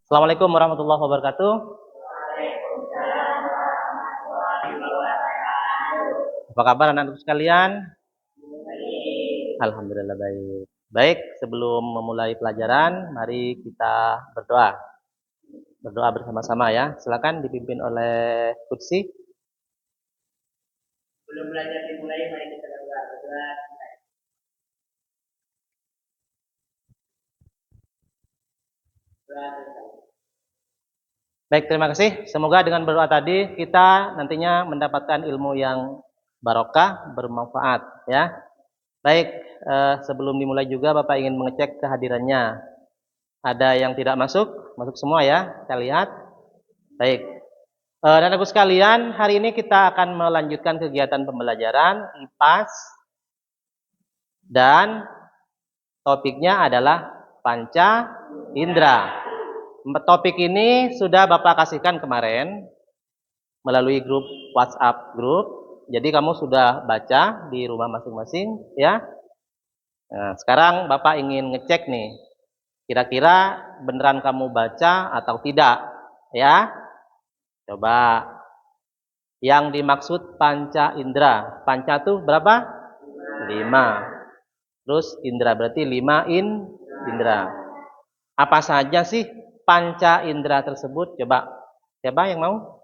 Assalamualaikum warahmatullahi wabarakatuh. Apa kabar anak-anak sekalian? Alhamdulillah baik. Baik, sebelum memulai pelajaran, mari kita berdoa. Berdoa bersama-sama ya. Silakan dipimpin oleh Kutsi. Belum belajar dimulai, mari kita berdoa. Baik, terima kasih. Semoga dengan berdoa tadi kita nantinya mendapatkan ilmu yang barokah, bermanfaat ya. Baik, sebelum dimulai juga Bapak ingin mengecek kehadirannya. Ada yang tidak masuk? Masuk semua ya, kita lihat. Baik. Dan Ibu sekalian, hari ini kita akan melanjutkan kegiatan pembelajaran IPAS dan topiknya adalah panca indera. Topik ini sudah Bapak kasihkan kemarin melalui grup WhatsApp grup. Jadi kamu sudah baca di rumah masing-masing ya. Nah, sekarang Bapak ingin ngecek nih, kira-kira beneran kamu baca atau tidak ya. Coba yang dimaksud panca indera. Panca tuh berapa? 5. Terus indera berarti 5 indera. Apa saja sih panca indera tersebut? Coba. Siapa yang mau?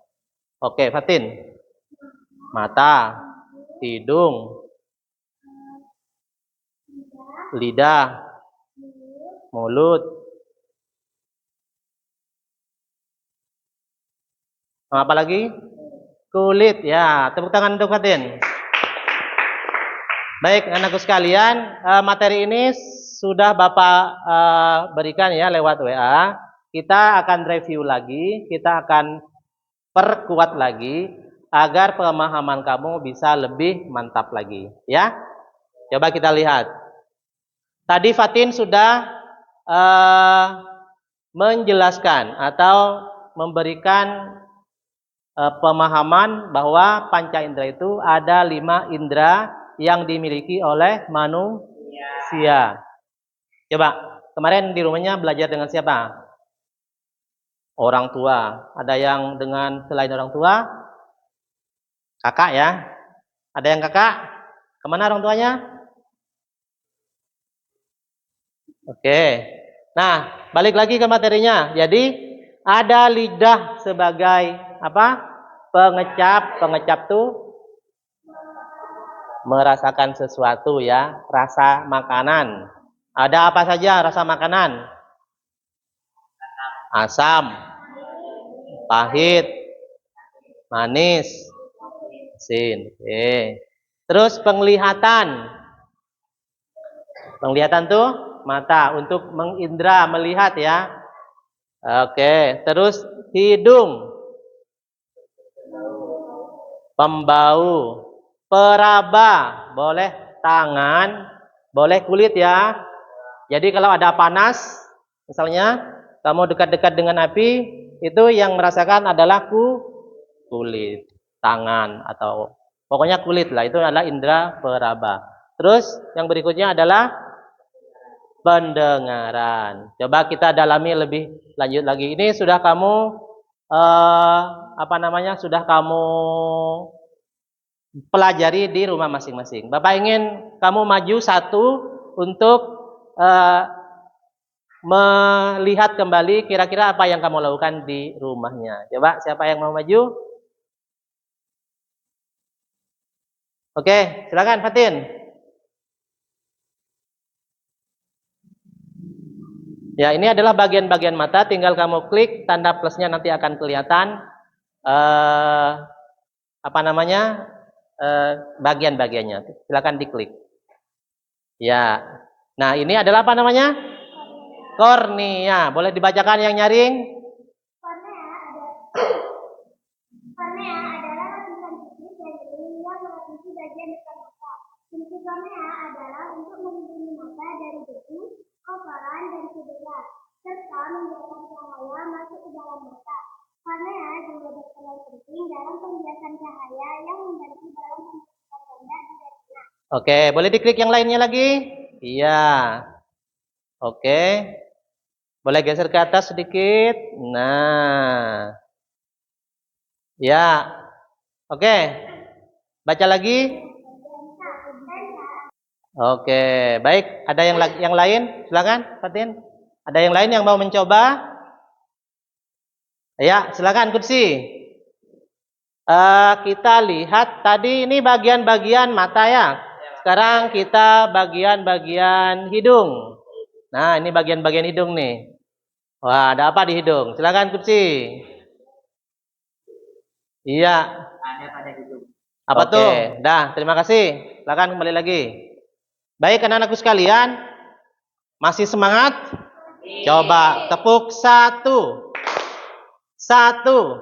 Oke, Fatin. Mata, hidung, lidah, mulut. Apa lagi? Kulit. Ya, tepuk tangan untuk Fatin. Baik, anakku sekalian, materi ini sudah Bapak berikan ya lewat WA. Kita akan review lagi, kita akan perkuat lagi agar pemahaman kamu bisa lebih mantap lagi, ya. Coba kita lihat. Tadi Fatin sudah menjelaskan atau memberikan pemahaman bahwa panca indera itu ada 5 indera yang dimiliki oleh manusia. Coba, kemarin di rumahnya belajar dengan siapa? Orang tua. Ada yang dengan selain orang tua? Kakak ya. Ada yang kakak? Kemana orang tuanya? Oke. Nah, balik lagi ke materinya. Jadi, ada lidah sebagai apa? Pengecap. Pengecap tuh merasakan sesuatu ya, rasa makanan. Ada apa saja rasa makanan? Asam, pahit, manis, asin. Oke. Terus penglihatan. Penglihatan tuh mata untuk mengindra, melihat ya. Oke, terus hidung. Pembau. Peraba, boleh tangan, boleh kulit ya. Jadi kalau ada panas, misalnya kamu dekat-dekat dengan api, itu yang merasakan adalah kulit, tangan atau pokoknya kulit lah, itu adalah indera peraba. Terus yang berikutnya adalah pendengaran. Coba kita dalami lebih lanjut lagi. Ini sudah kamu sudah kamu pelajari di rumah masing-masing. Bapak ingin kamu maju satu untuk melihat kembali kira-kira apa yang kamu lakukan di rumahnya. Coba siapa yang mau maju? Oke, silakan Fatin. Ya, ini adalah bagian-bagian mata. Tinggal kamu klik tanda plusnya, nanti akan kelihatan bagian-bagiannya. Silakan diklik. Ya. Nah, ini adalah apa namanya? Kornea. Boleh dibacakan yang nyaring? Kornea adalah lapisan tipis dari dinding yang melapisi bagian depan mata. Fungsi kornea adalah untuk melindungi mata dari debu, kotoran, dan cedera, serta membiarkan cahaya masuk ke dalam mata. Kornea juga berperan penting dalam pembiasan cahaya yang membantu dalam pembentukan tanda di retina. Oke, boleh diklik yang lainnya lagi? Iya. Oke. Boleh geser ke atas sedikit. Nah. Ya. Oke. Baca lagi. Oke, baik. Ada yang lain? Silakan, Fatin. Ada yang lain yang mau mencoba? Ya, silakan Kutsi. Kita lihat tadi ini bagian-bagian mata ya. Sekarang kita bagian-bagian hidung. Nah, ini bagian-bagian hidung nih. Wah, ada apa di hidung? Silakan Kutsi. Iya. Ada pada hidung. Apa tuh? Dah, terima kasih. Silakan kembali lagi. Baik, anak-anakku sekalian, masih semangat? Coba tepuk satu. Satu.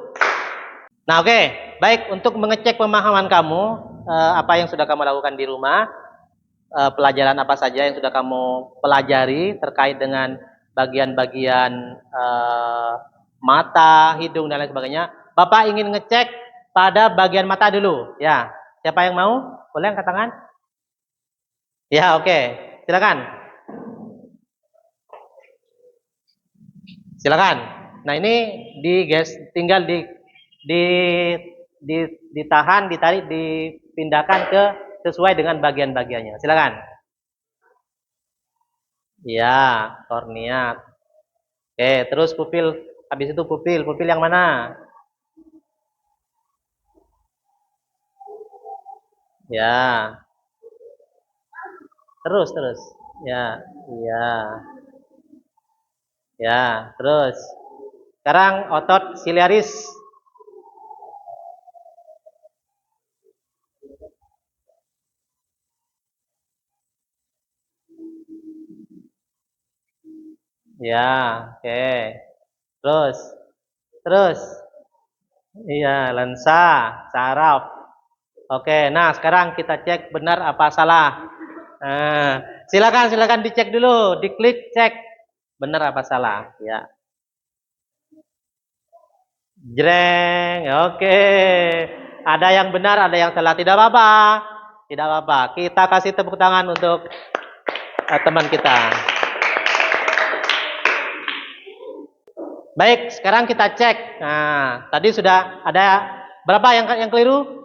Nah, oke. Baik, untuk mengecek pemahaman kamu, apa yang sudah kamu lakukan di rumah, pelajaran apa saja yang sudah kamu pelajari terkait dengan bagian-bagian mata, hidung, dan lain sebagainya. Bapak ingin ngecek pada bagian mata dulu. Ya, siapa yang mau? Boleh angkat tangan? Ya, oke. Silakan. Silakan. Nah, ini tinggal ditahan, ditarik, dipindahkan ke sesuai dengan bagian-bagiannya. Silakan. Ya, kornea. Oke, terus pupil. Habis itu pupil. Pupil yang mana? Ya. Terus. Ya, iya. Ya, terus. Sekarang otot siliaris. Ya, oke. Terus. Iya, lensa, saraf. Oke, nah sekarang kita cek benar apa salah. Nah, silakan dicek dulu, diklik cek benar apa salah. Ya, jreng. Oke, ada yang benar, ada yang salah. Tidak apa-apa, tidak apa-apa. Kita kasih tepuk tangan untuk teman kita. Baik, sekarang kita cek. Nah, tadi sudah ada berapa yang keliru?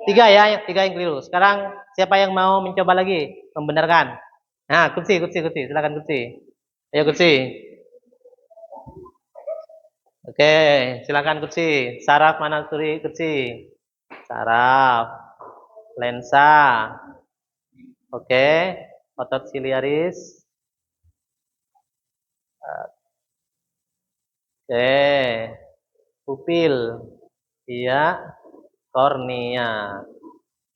3 ya, 3 yang keliru. Sekarang siapa yang mau mencoba lagi membenarkan? Nah, Kutsi. Silakan Kutsi. Ayo Kutsi. Oke, silakan Kutsi. Saraf mana Kutsi? Saraf. Lensa. Oke, otot siliaris. Oke, pupil. Iya, kornea.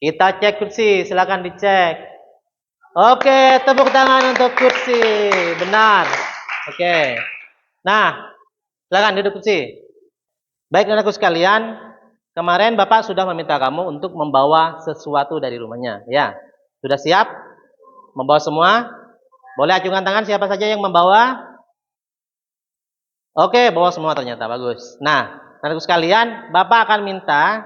Kita cek Kutsi, silakan dicek. Oke, tepuk tangan untuk Kutsi. Benar. Oke. Nah, silakan duduk Kutsi. Baik anakku sekalian, kemarin Bapak sudah meminta kamu untuk membawa sesuatu dari rumahnya. Ya, sudah siap? Membawa semua? Boleh acungkan tangan siapa saja yang membawa? Oke, bawa semua ternyata, bagus. Nah, anakku sekalian, Bapak akan minta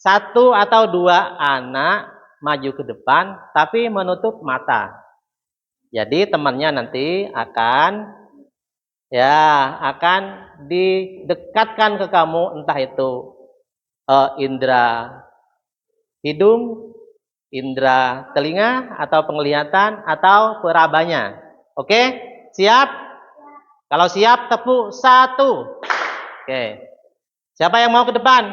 1 atau 2 anak maju ke depan, tapi menutup mata. Jadi temannya nanti akan didekatkan ke kamu, entah itu indera hidung, indera telinga, atau penglihatan, atau perabanya. Oke, siap? Kalau siap, tepuk 1. Oke, siapa yang mau ke depan?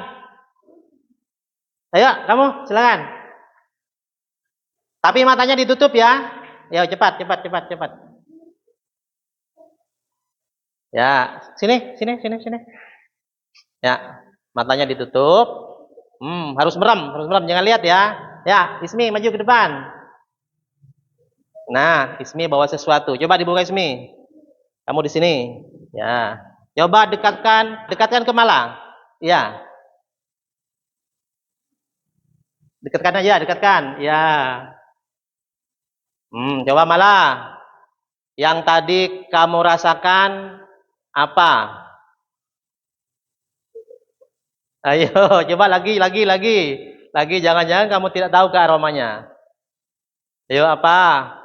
Ayo, kamu silakan. Tapi matanya ditutup ya. Ya, cepat. Ya, sini. Ya, matanya ditutup. Harus merem, jangan lihat ya. Ya, Ismi maju ke depan. Nah, Ismi bawa sesuatu. Coba dibuka Ismi. Kamu di sini. Ya. Coba dekatkan ke Malang. Ya. Dekatkan aja, dekatkan. Ya. Coba Malang. Yang tadi kamu rasakan apa? Ayo, coba lagi. Lagi, jangan-jangan kamu tidak tahu ke aromanya. Ayo, apa?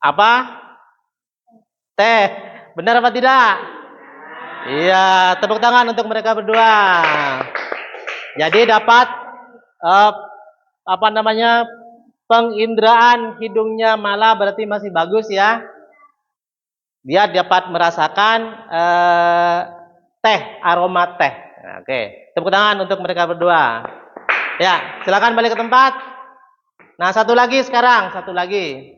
Apa? Teh. Benar apa tidak? Iya, tepuk tangan untuk mereka berdua. Jadi dapat eh, apa namanya, penginderaan hidungnya malah berarti masih bagus ya. Dia dapat merasakan teh, aroma teh. Nah, oke, tepuk tangan untuk mereka berdua. Ya, silakan balik ke tempat. Nah, satu lagi sekarang, satu lagi.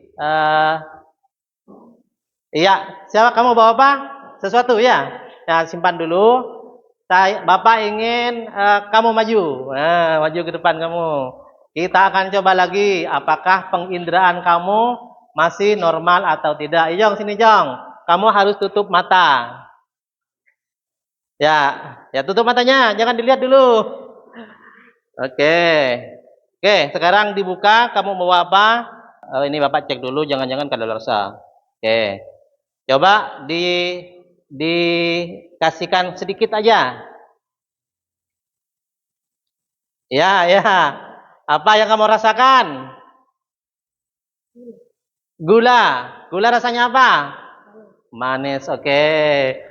Iya, siapa kamu bawa apa? Sesuatu ya? Ya, simpan dulu. Bapak ingin kamu maju. Nah, maju ke depan kamu. Kita akan coba lagi apakah penginderaan kamu masih normal atau tidak. Ijong, sini Jong. Kamu harus tutup mata. Ya, ya tutup matanya, jangan dilihat dulu. Oke. Oke, sekarang dibuka, kamu mau apa? Ini Bapak cek dulu, jangan-jangan kadaluarsa. Oke. Coba dikasihkan sedikit aja. Ya, ya. Apa yang kamu rasakan? Gula. Gula rasanya apa? Manis. Oke.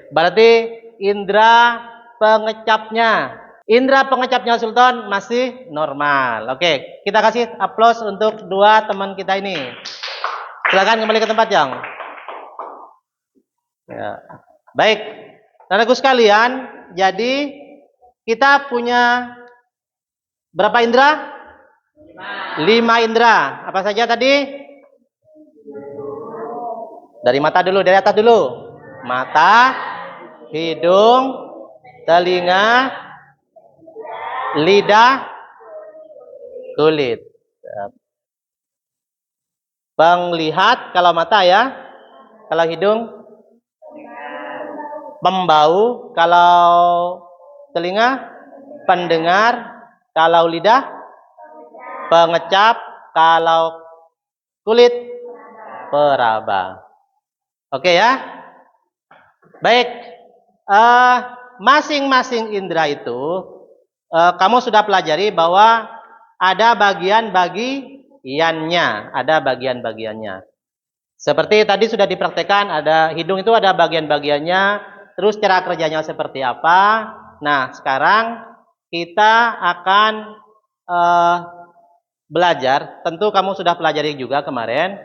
Berarti indera pengecapnya. Indra pengecapnya Sultan masih normal. Oke, kita kasih aplaus untuk dua teman kita ini. Silakan kembali ke tempat, Jang. Ya. Baik, saudaraku sekalian, jadi kita punya berapa indera? 5 indera. Apa saja tadi? Dari mata dulu, dari atas dulu. Mata, hidung, telinga, lidah, kulit. Penglihat kalau mata ya. Kalau hidung, pembau. Kalau telinga, pendengar. Kalau lidah, pengecap. Kalau kulit, peraba. Oke ya. Baik. Masing-masing indera itu kamu sudah pelajari bahwa ada bagian bagiannya, ada bagian-bagiannya. Seperti tadi sudah dipraktekkan, ada hidung itu ada bagian-bagiannya, terus cara kerjanya seperti apa. Nah, sekarang kita akan belajar, tentu kamu sudah pelajari juga kemarin,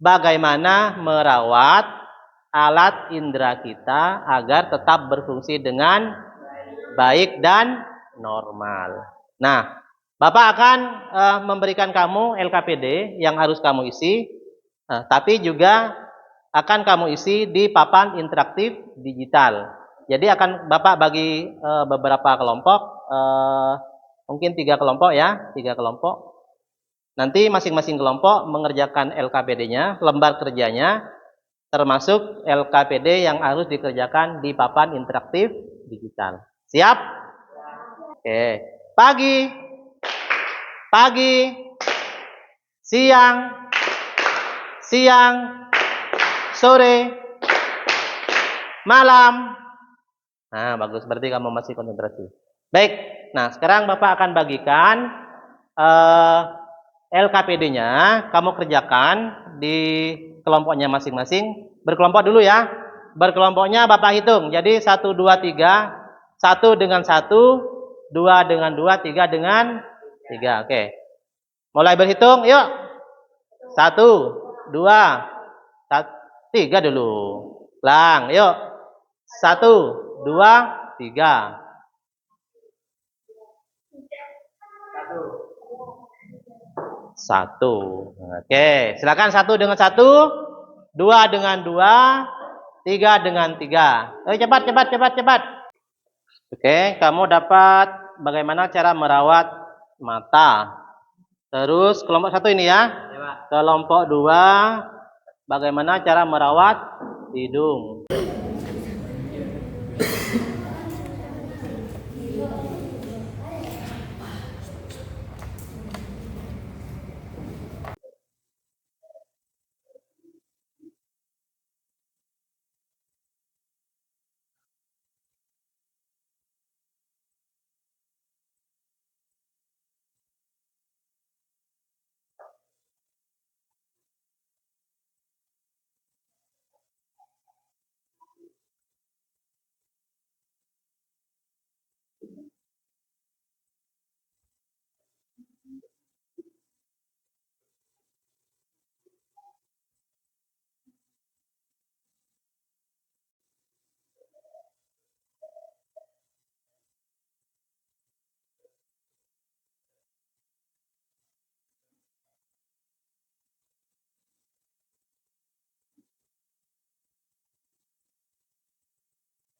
bagaimana merawat alat indera kita agar tetap berfungsi dengan baik dan normal. Nah, Bapak akan memberikan kamu LKPD yang harus kamu isi, tapi juga akan kamu isi di papan interaktif digital. Jadi akan Bapak bagi beberapa kelompok, mungkin 3 kelompok ya, 3 kelompok. Nanti masing-masing kelompok mengerjakan LKPD-nya, lembar kerjanya, termasuk LKPD yang harus dikerjakan di papan interaktif digital. Siap? Oke. Pagi, pagi, siang, siang, sore, malam. Nah, bagus. Berarti kamu masih konsentrasi. Baik. Nah, sekarang Bapak akan bagikan LKPD-nya. Kamu kerjakan di kelompoknya masing-masing. Berkelompok dulu ya. Berkelompoknya Bapak hitung. Jadi 1, 2, 3. 1 dengan 1. 2 dengan 2. 3 dengan 3. Oke. Mulai berhitung. Yuk. 1, 2, 3 dulu. Ulang. Yuk. 1, 2, 3. 1. Oke, silakan 1 dengan 1, 2 dengan 2, 3 dengan 3. Cepat, cepat, cepat, cepat. Oke, kamu dapat bagaimana cara merawat mata. Terus kelompok 1 ini ya. Kelompok 2, bagaimana cara merawat hidung.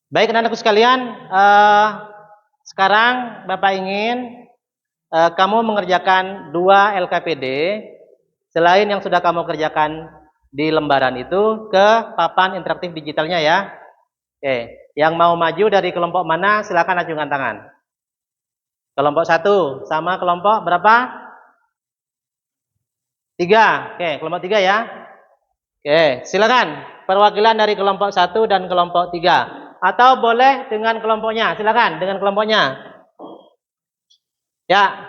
Baik anak-anakku sekalian, sekarang Bapak ingin kamu mengerjakan 2 LKPD selain yang sudah kamu kerjakan di lembaran itu ke papan interaktif digitalnya ya. Oke, yang mau maju dari kelompok mana silakan acungkan tangan. Kelompok 1 sama kelompok berapa? 3. Oke, kelompok 3 ya. Oke, silakan perwakilan dari kelompok 1 dan kelompok 3. Atau boleh dengan kelompoknya, silakan dengan kelompoknya. Ya,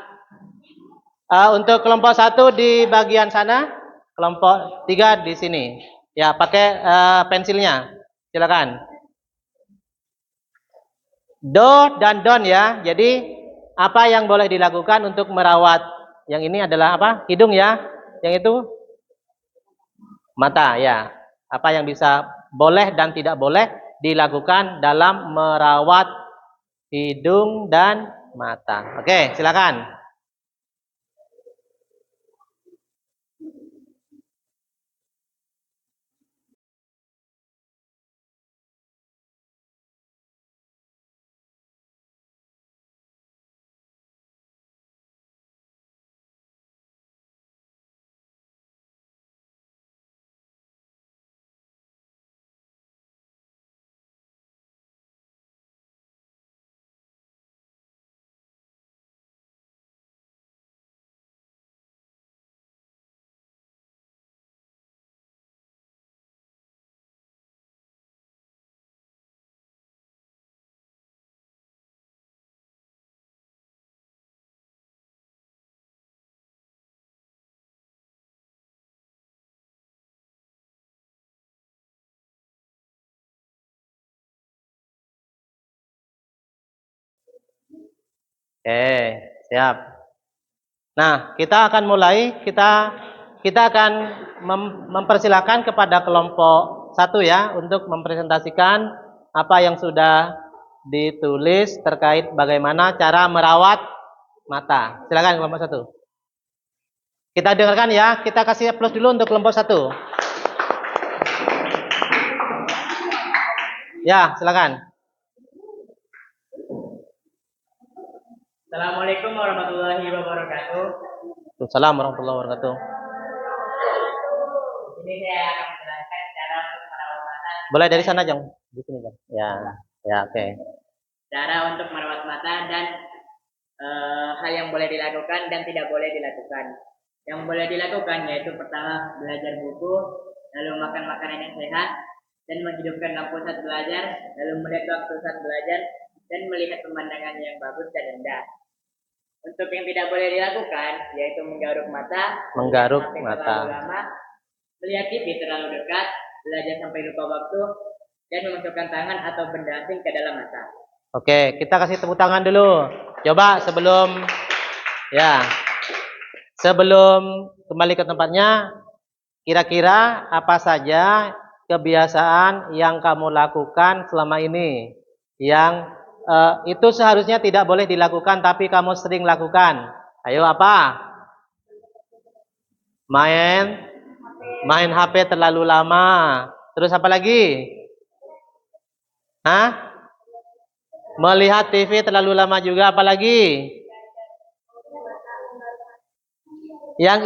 untuk kelompok 1 di bagian sana, kelompok 3 di sini. Ya, pakai pensilnya, silakan. Do dan don ya. Jadi apa yang boleh dilakukan untuk merawat? Yang ini adalah apa? Hidung ya. Yang itu mata ya. Apa yang bisa boleh dan tidak boleh dilakukan dalam merawat hidung dan mata. Oke, silakan. Oke, siap. Nah, kita akan mulai. Kita akan mempersilahkan kepada kelompok 1 ya untuk mempresentasikan apa yang sudah ditulis terkait bagaimana cara merawat mata. Silakan kelompok 1. Kita dengarkan ya. Kita kasih plus dulu untuk kelompok 1. Ya, silakan. Assalamualaikum warahmatullahi wabarakatuh. Assalamualaikum warahmatullahi wabarakatuh. Ini saya akan menjelaskan cara untuk merawat mata. Boleh dari sana, Jong. Di sini, Jong. Ya, ya, oke. Cara untuk merawat mata dan hal yang boleh dilakukan dan tidak boleh dilakukan. Yang boleh dilakukan yaitu pertama belajar buku, lalu makan makanan yang sehat, dan menghidupkan lampu saat belajar, lalu melihat waktu saat belajar, dan melihat pemandangan yang bagus dan indah. Untuk yang tidak boleh dilakukan yaitu menggaruk mata, Menggaruk sampai mata. terlalu lama, melihat TV terlalu dekat, belajar sampai lupa waktu, dan memasukkan tangan atau benda asing ke dalam mata. Oke, kita kasih tepuk tangan dulu. Coba sebelum kembali ke tempatnya, kira-kira apa saja kebiasaan yang kamu lakukan selama ini yang itu seharusnya tidak boleh dilakukan tapi kamu sering lakukan? Ayo, apa? Main HP terlalu lama. Terus apa lagi? Hah? Melihat TV terlalu lama juga, apalagi? Yang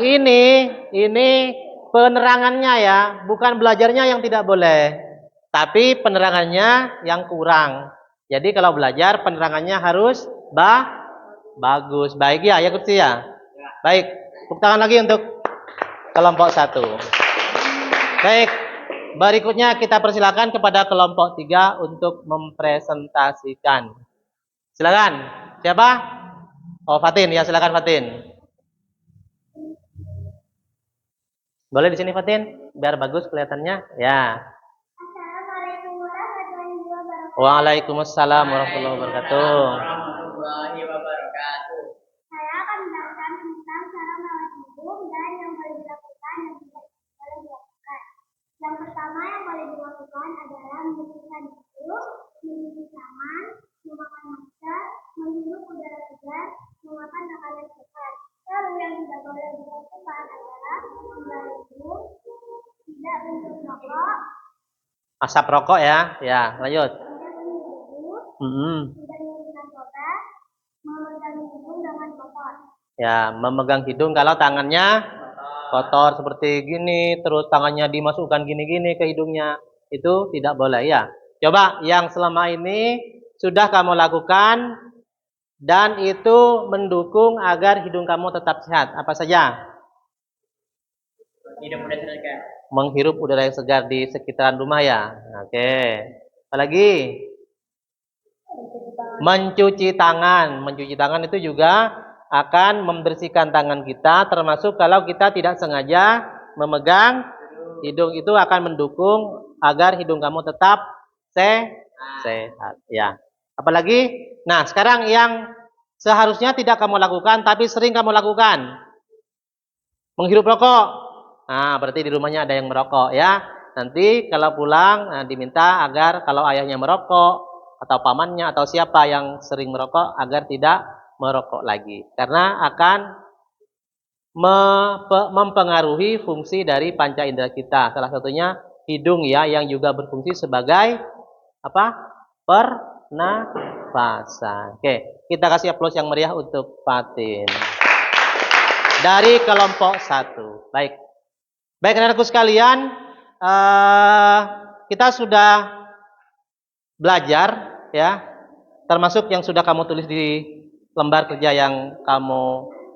ini penerangannya ya, bukan belajarnya yang tidak boleh, tapi penerangannya yang kurang. Jadi kalau belajar penerangannya harus bagus. Baik ya, ya kursi ya. Baik, tepuk tangan lagi untuk kelompok 1. Baik, berikutnya kita persilakan kepada kelompok 3 untuk mempresentasikan. Silakan. Siapa? Oh, Fatin ya, silakan Fatin. Boleh di sini Fatin, biar bagus kelihatannya. Ya. Assalamualaikum warahmatullahi wabarakatuh. Waalaikumsalam warahmatullahi wabarakatuh. Warahmatullahi wabarakatuh. Saya akan menerangkan tentang cara merawat hidung dan yang boleh dilakukan dan tidak boleh dilakukan. Yang pertama yang boleh dilakukan adalah membersihkan hidung, mencuci tangan, memakan masker, menghirup udara segar, memakan makanan sehat. Lalu yang tidak boleh dilakukan adalah menggaruk hidung, tidak mencium rokok, Asap rokok ya. Ya, lanjut. tidak menggunakan toga, memegang hidung dengan kotor. Ya, memegang hidung kalau tangannya kotor seperti gini, terus tangannya dimasukkan gini-gini ke hidungnya, itu tidak boleh ya. Coba yang selama ini sudah kamu lakukan dan itu mendukung agar hidung kamu tetap sehat. Apa saja? Hidup mudah segar. Menghirup udara yang segar di sekitaran rumah ya. Oke. Apalagi? Mencuci tangan. Mencuci tangan itu juga akan membersihkan tangan kita, termasuk kalau kita tidak sengaja memegang hidung, itu akan mendukung agar hidung kamu tetap sehat. Ya. Apalagi? Nah, sekarang yang seharusnya tidak kamu lakukan tapi sering kamu lakukan. Menghirup rokok. Nah, berarti di rumahnya ada yang merokok ya. Nanti kalau pulang diminta agar kalau ayahnya merokok atau pamannya atau siapa yang sering merokok agar tidak merokok lagi. Karena akan mempengaruhi fungsi dari panca indera kita. Salah satunya hidung ya, yang juga berfungsi sebagai apa? Pernafasan. Oke, kita kasih aplaus yang meriah untuk Fatin. Dari kelompok 1. Baik. Baik, anak-anakku sekalian, kita sudah belajar ya, termasuk yang sudah kamu tulis di lembar kerja yang kamu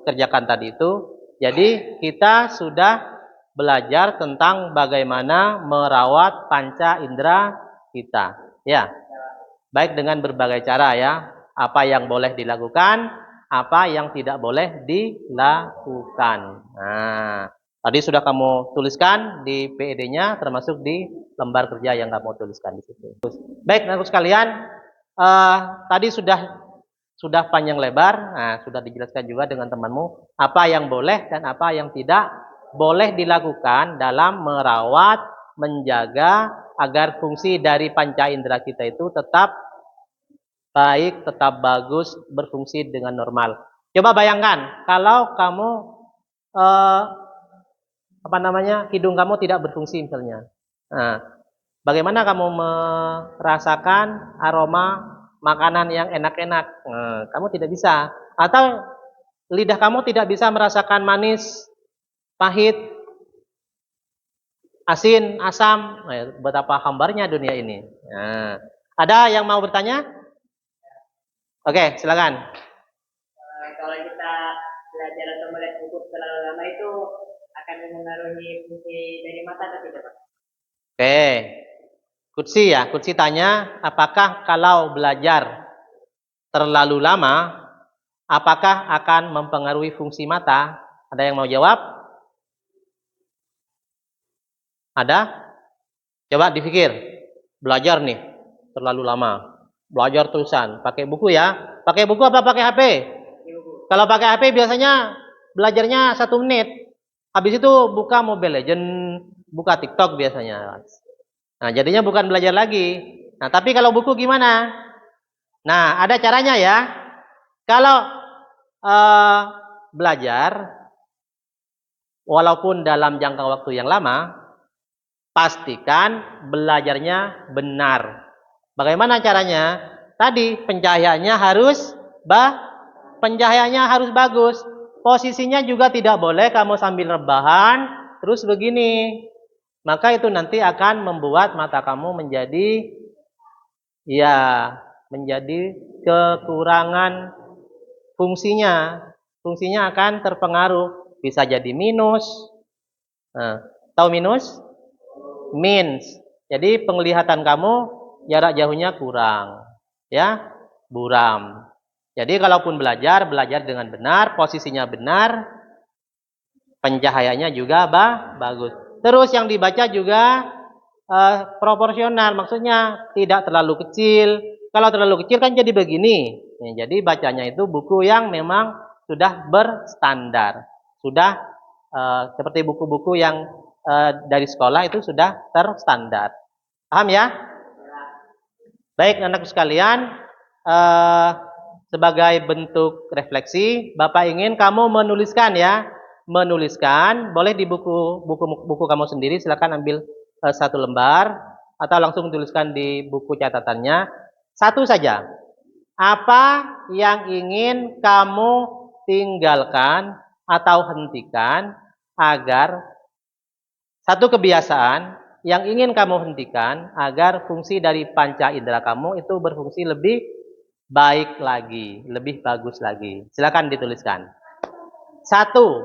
kerjakan tadi itu. Jadi kita sudah belajar tentang bagaimana merawat panca indera kita ya. Baik dengan berbagai cara ya. Apa yang boleh dilakukan, apa yang tidak boleh dilakukan. Nah, tadi sudah kamu tuliskan di PED-nya, termasuk di lembar kerja yang kamu tuliskan di situ. Baik, anak-anak sekalian, tadi sudah panjang lebar, sudah dijelaskan juga dengan temanmu apa yang boleh dan apa yang tidak boleh dilakukan dalam merawat, menjaga agar fungsi dari panca indera kita itu tetap baik, tetap bagus, berfungsi dengan normal. Coba bayangkan kalau kamu hidung kamu tidak berfungsi misalnya. Nah, bagaimana kamu merasakan aroma makanan yang enak-enak? Nah, kamu tidak bisa. Atau lidah kamu tidak bisa merasakan manis, pahit, asin, asam. Nah, betapa hambarnya dunia ini. Nah, ada yang mau bertanya? Oke, silakan. Kalau kita belajar atau melihat buku terlalu lama itu akan mempengaruhi fungsi dari mata atau tidak, Pak? Oke. Kutsi ya, Kutsi tanya, apakah kalau belajar terlalu lama, apakah akan mempengaruhi fungsi mata? Ada yang mau jawab? Ada? Coba dipikir. Belajar nih, terlalu lama. Belajar tulisan, pakai buku ya. Pakai buku apa pakai HP? Kalau pakai HP biasanya belajarnya 1 menit. Habis itu buka Mobile Legend, buka TikTok biasanya. Nah, jadinya bukan belajar lagi. Nah, tapi kalau buku gimana? Nah, ada caranya ya. Kalau belajar, walaupun dalam jangka waktu yang lama, pastikan belajarnya benar. Bagaimana caranya? Tadi pencahayaannya harus bagus. Posisinya juga tidak boleh kamu sambil rebahan terus begini. Maka itu nanti akan membuat mata kamu menjadi kekurangan fungsinya. Fungsinya akan terpengaruh, bisa jadi minus. Nah, tahu minus? Means. Jadi penglihatan kamu jarak jauhnya kurang, ya, buram. Jadi kalaupun belajar dengan benar, posisinya benar, pencahayaannya juga bagus. Terus yang dibaca juga proporsional, maksudnya tidak terlalu kecil. Kalau terlalu kecil kan jadi begini. Nah, jadi bacanya itu buku yang memang sudah berstandar, sudah seperti buku-buku yang dari sekolah itu sudah terstandar. Paham ya? Baik, anak sekalian, sebagai bentuk refleksi, Bapak ingin kamu menuliskan ya, boleh di buku kamu sendiri, silakan ambil 1 lembar atau langsung tuliskan di buku catatannya 1 saja. Apa yang ingin kamu tinggalkan atau hentikan agar satu kebiasaan yang ingin kamu hentikan agar fungsi dari panca indera kamu itu berfungsi lebih baik lagi, lebih bagus lagi. Silakan dituliskan. Satu,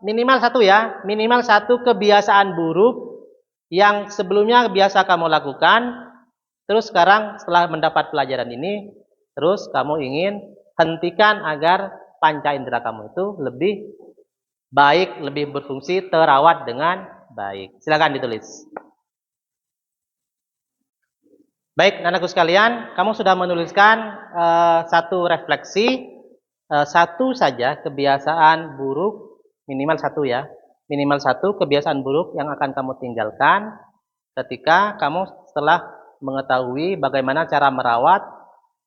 minimal satu ya, minimal satu kebiasaan buruk yang sebelumnya biasa kamu lakukan, terus sekarang setelah mendapat pelajaran ini, terus kamu ingin hentikan agar panca indera kamu itu lebih baik, lebih berfungsi, terawat dengan baik. Silakan ditulis. Baik, anakku sekalian, kamu sudah menuliskan satu refleksi, satu saja kebiasaan buruk, minimal satu ya, minimal satu kebiasaan buruk yang akan kamu tinggalkan ketika kamu setelah mengetahui bagaimana cara merawat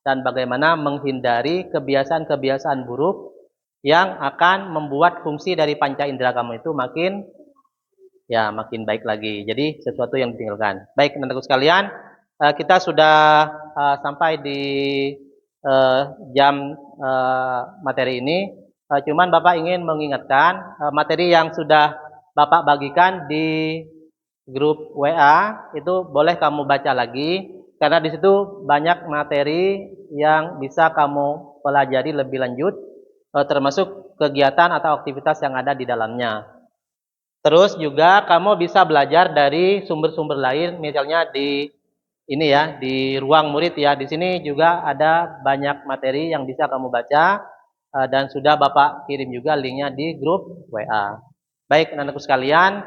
dan bagaimana menghindari kebiasaan-kebiasaan buruk yang akan membuat fungsi dari panca indera kamu itu makin baik lagi. Jadi sesuatu yang ditinggalkan. Baik, teman-teman sekalian, kita sudah sampai di jam materi ini. Cuman Bapak ingin mengingatkan materi yang sudah Bapak bagikan di grup WA itu boleh kamu baca lagi karena di situ banyak materi yang bisa kamu pelajari lebih lanjut, termasuk kegiatan atau aktivitas yang ada di dalamnya. Terus juga kamu bisa belajar dari sumber-sumber lain, misalnya di ini ya, di ruang murid ya. Di sini juga ada banyak materi yang bisa kamu baca dan sudah Bapak kirim juga linknya di grup WA. Baik, anak-anakku sekalian,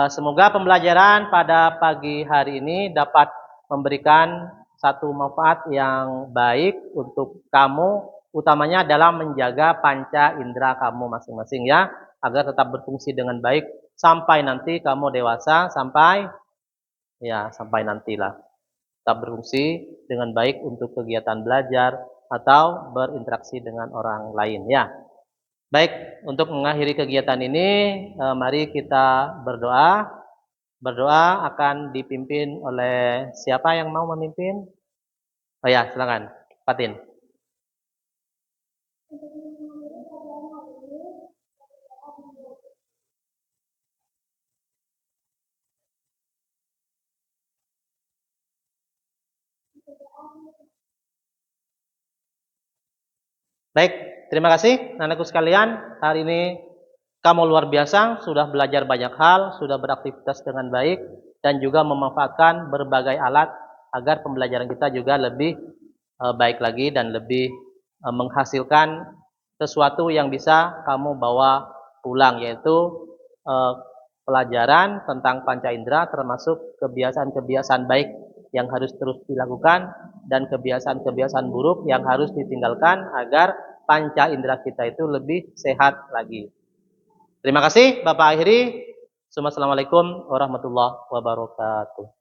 semoga pembelajaran pada pagi hari ini dapat memberikan satu manfaat yang baik untuk kamu, utamanya dalam menjaga panca indera kamu masing-masing ya, agar tetap berfungsi dengan baik sampai nanti kamu dewasa, sampai nantilah tetap berfungsi dengan baik untuk kegiatan belajar atau berinteraksi dengan orang lain ya. Baik, untuk mengakhiri kegiatan ini, mari kita berdoa. Berdoa akan dipimpin oleh siapa yang mau memimpin? Oh ya, silakan, Fatin. Baik, terima kasih anakku sekalian. Hari ini kamu luar biasa, sudah belajar banyak hal, sudah beraktivitas dengan baik, dan juga memanfaatkan berbagai alat agar pembelajaran kita juga lebih baik lagi dan lebih menghasilkan sesuatu yang bisa kamu bawa pulang, yaitu pelajaran tentang panca indera, termasuk kebiasaan-kebiasaan baik yang harus terus dilakukan dan kebiasaan-kebiasaan buruk yang harus ditinggalkan agar panca indera kita itu lebih sehat lagi. Terima kasih, Bapak akhiri. Assalamualaikum warahmatullahi wabarakatuh.